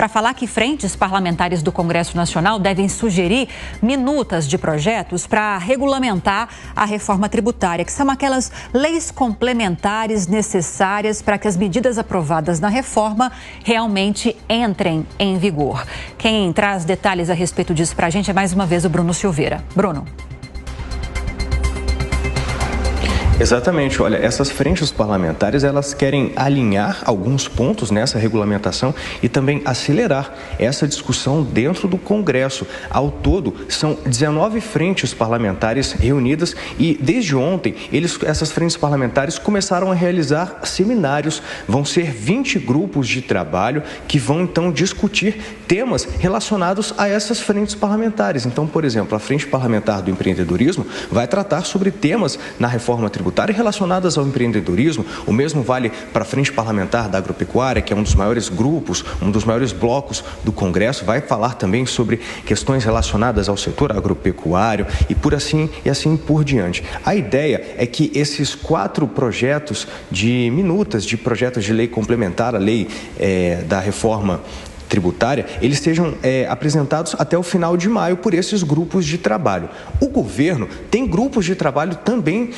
para falar que frentes parlamentares do Congresso Nacional devem sugerir minutas de projetos para regulamentar a reforma tributária, que são aquelas leis complementares necessárias para que as medidas aprovadas na reforma realmente entrem em vigor. Quem traz detalhes a respeito disso para a gente é mais uma vez o Bruno Silveira. Bruno. Exatamente, olha, essas frentes parlamentares, elas querem alinhar alguns pontos nessa regulamentação e também acelerar essa discussão dentro do Congresso. Ao todo, são 19 frentes parlamentares reunidas e desde ontem, essas frentes parlamentares começaram a realizar seminários. Vão ser 20 grupos de trabalho que vão então discutir temas relacionados a essas frentes parlamentares. Então, por exemplo, a Frente Parlamentar do Empreendedorismo vai tratar sobre temas na reforma tributária relacionadas ao empreendedorismo. O mesmo vale para a Frente Parlamentar da Agropecuária, que é um dos maiores grupos, um dos maiores blocos do Congresso, vai falar também sobre questões relacionadas ao setor agropecuário e assim por diante. A ideia é que esses 4 projetos de minutas, de projetos de lei complementar à lei da reforma tributária, eles sejam apresentados até o final de maio por esses grupos de trabalho. O governo tem grupos de trabalho também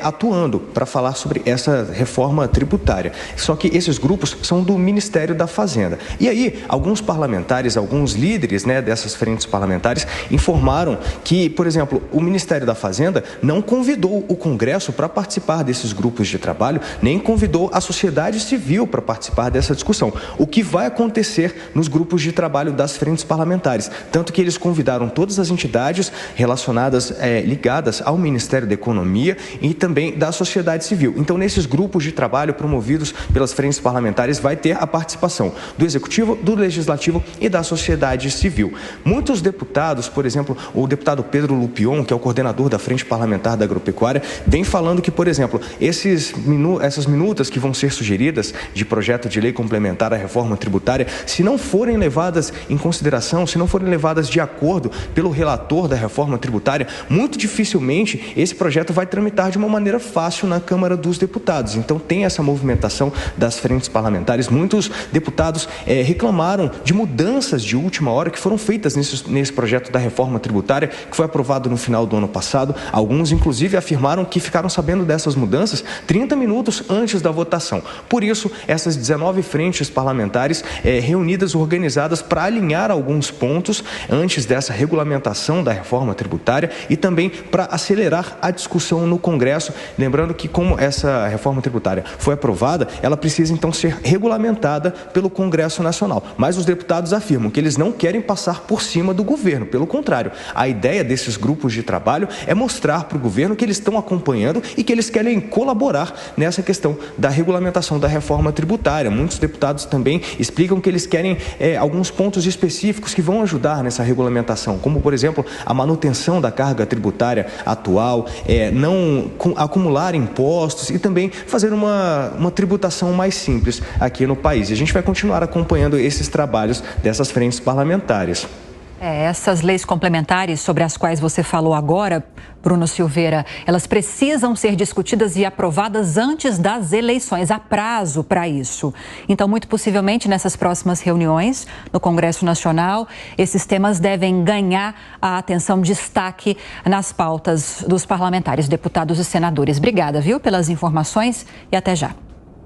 atuando para falar sobre essa reforma tributária. Só que esses grupos são do Ministério da Fazenda. E aí, alguns parlamentares, alguns líderes dessas frentes parlamentares informaram que, por exemplo, o Ministério da Fazenda não convidou o Congresso para participar desses grupos de trabalho, nem convidou a sociedade civil para participar dessa discussão. O que vai acontecer nos grupos de trabalho das frentes parlamentares, tanto que eles convidaram todas as entidades relacionadas, ligadas ao Ministério da Economia e também da sociedade civil. Então, nesses grupos de trabalho promovidos pelas frentes parlamentares, vai ter a participação do Executivo, do Legislativo e da sociedade civil. Muitos deputados, por exemplo, o deputado Pedro Lupion, que é o coordenador da Frente Parlamentar da Agropecuária, vem falando que, por exemplo, essas minutas que vão ser sugeridas de projeto de lei complementar à reforma tributária, se não forem levadas em consideração, se não forem levadas de acordo pelo relator da reforma tributária, muito dificilmente esse projeto vai tramitar de uma maneira fácil na Câmara dos Deputados. Então tem essa movimentação das frentes parlamentares. Muitos deputados reclamaram de mudanças de última hora que foram feitas nesse projeto da reforma tributária, que foi aprovado no final do ano passado. Alguns, inclusive, afirmaram que ficaram sabendo dessas mudanças 30 minutos antes da votação. Por isso, essas 19 frentes parlamentares reunidas, organizadas para alinhar alguns pontos antes dessa regulamentação da reforma tributária e também para acelerar a discussão no Congresso. Lembrando que, como essa reforma tributária foi aprovada, ela precisa então ser regulamentada pelo Congresso Nacional. Mas os deputados afirmam que eles não querem passar por cima do governo. Pelo contrário, a ideia desses grupos de trabalho é mostrar para o governo que eles estão acompanhando e que eles querem colaborar nessa questão da regulamentação da reforma tributária. Muitos deputados também explicam que eles querem alguns pontos específicos que vão ajudar nessa regulamentação, como, por exemplo, a manutenção da carga tributária atual, não acumular impostos e também fazer uma tributação mais simples aqui no país. E a gente vai continuar acompanhando esses trabalhos dessas frentes parlamentares. Essas leis complementares sobre as quais você falou agora, Bruno Silveira, elas precisam ser discutidas e aprovadas antes das eleições. Há prazo para isso. Então, muito possivelmente, nessas próximas reuniões no Congresso Nacional, esses temas devem ganhar a atenção, destaque nas pautas dos parlamentares, deputados e senadores. Obrigada, viu, pelas informações e até já.